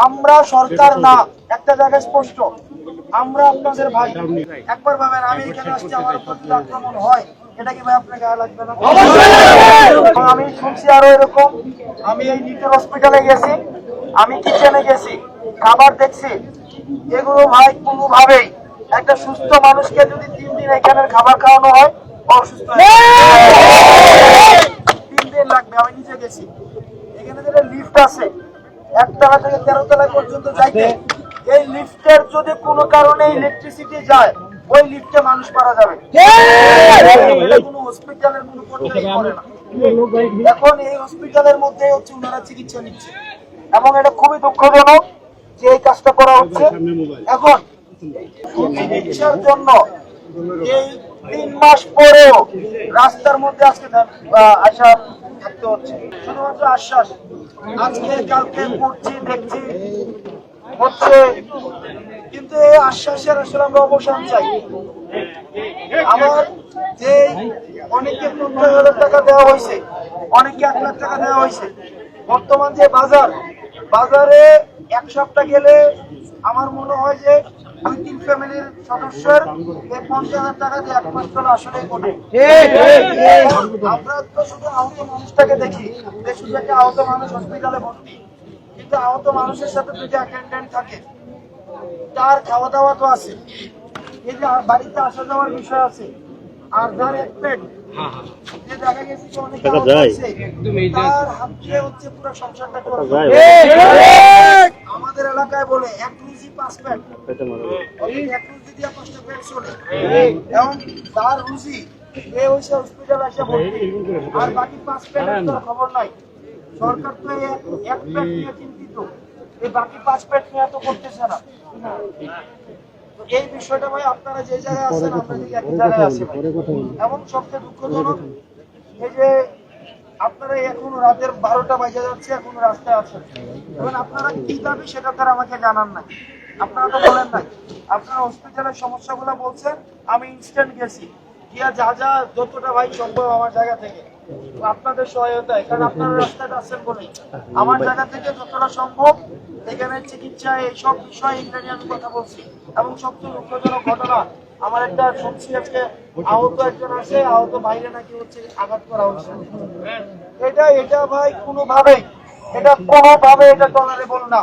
আমরা সরকার না, একটা জায়গায় স্পষ্ট, আমরা আপনাদের ভাই। একবার ভাবেন, আমি এখানে আসছি, আমার উপর যদি আক্রমণ হয়, এটা কি ভাই আপনার গায়ে লাগবে না? আমি শুনছি আরো এরকম। আমি এই নিটের হসপিটালে গেছি, আমি কিচেনে গেছি, খাবার দেখছি। এগুলো ভাই কোনোভাবেই একটা সুস্থ মানুষকে যদি 3 দিন এখানের খাবার খাওয়ানো হয়, অসুস্থ 3 দিন লাগবে। আমি নিজে গেছি, এখানে যেটা লিফট আছে 1 তলা থেকে 13 তলা পর্যন্ত যাইতে, এই লিফটের যদি কোনো কারণে ইলেকট্রিসিটি যায়, ওই লিফটে মানুষ মারা যাবে। এটা কোনো হসপিটালের কোনো পর্যায়ে করে না। এখন এই হসপিটালের মধ্যে হচ্ছে ওনারা চিকিৎসা নিচ্ছে, এবং এটা খুবই দুঃখজনক যে এই কাজটা করা হচ্ছে। এখন চিকিৎসার জন্য এই 3 মাস পরেও রাস্তার মধ্যে আজকে আসা থাকতে হচ্ছে, শুধুমাত্র আশ্বাস। আজকে কালকে করছি, দেখছি হচ্ছে, কিন্তু এই আশ্বাসের আসলে আমরা অবসান চাই। আমার যে অনেকে 50,000 টাকা দেওয়া হয়েছে, অনেকে 1 লাখ টাকা দেওয়া হয়েছে, বর্তমান যে বাজারে 1 সপ্তাহ গেলে আমার মনে হয় যে 2-3 ফ্যামিলির সদস্যের এই 50,000 টাকা দিয়ে 1 মাস চলে আসলে কঠিন। আমরা তো শুধু আহত মানুষটাকে দেখি, শুধু একটা আহত মানুষ হসপিটালে ভর্তি, কিন্তু আহত মানুষের সাথে যদি অ্যাটেন্ডেন্ট থাকে, তার খাওয়া দাওয়া তো আছে, এই যে বাড়িতে আসা যাওয়ার বিষয় আছে, আর যার এক পেট, যে দেখা গেছে যে অনেকে তার হাত দিয়ে হচ্ছে পুরো সংসারটা করা যায়। আমাদের এলাকায় বলে 1 রুজি 5 পেট, 1 রুজি দিয়ে 5টা পেট চলে, এবং তার রুজি এ হইছে হসপিটাল আসে ভর্তি, আর বাকি 5 পেটের তো খবর নাই। সরকার তো 1 পেট নিয়ে চিন্তিত, এই বাকি 5 পেট নিয়ে তো করতেছে না। এই বিষয়টা ভাই, আপনারা যে জায়গায় আছেন, আমরা যে একই জায়গায় আছি, এবং সবচেয়ে দুঃখজনক এই যে আপনারা এখনো রাতের 12টা বাজে যাচ্ছে, এখনো রাস্তায় আছেন, এবং আপনারা কি দাবি সেটা তারা আমাকে জানান নাই, আপনারা তো বলেন নাই। আপনারা হসপিটালের সমস্যাগুলো বলছেন, আমি ইনস্ট্যান্ট গেছি গিয়া যা যতটা ভাই সম্ভব আমার জায়গা থেকে আপনাদের সহায়তায়, কারণ আপনারা রাস্তায় আছেন বলেই আমার জায়গা থেকে যতটা সম্ভব এখানে চিকিৎসা এইসব বিষয়ে ইংরেজি আমি কথা বলছি। এবং সবচেয়ে দুঃখজনক ঘটনা, আমার একটা শুনছি আজকে আহত একজন আছে, আহত বাইরে নাকি হচ্ছে আঘাত করা হচ্ছে। এটা ভাই কোনোভাবে এটা টলারেবল না।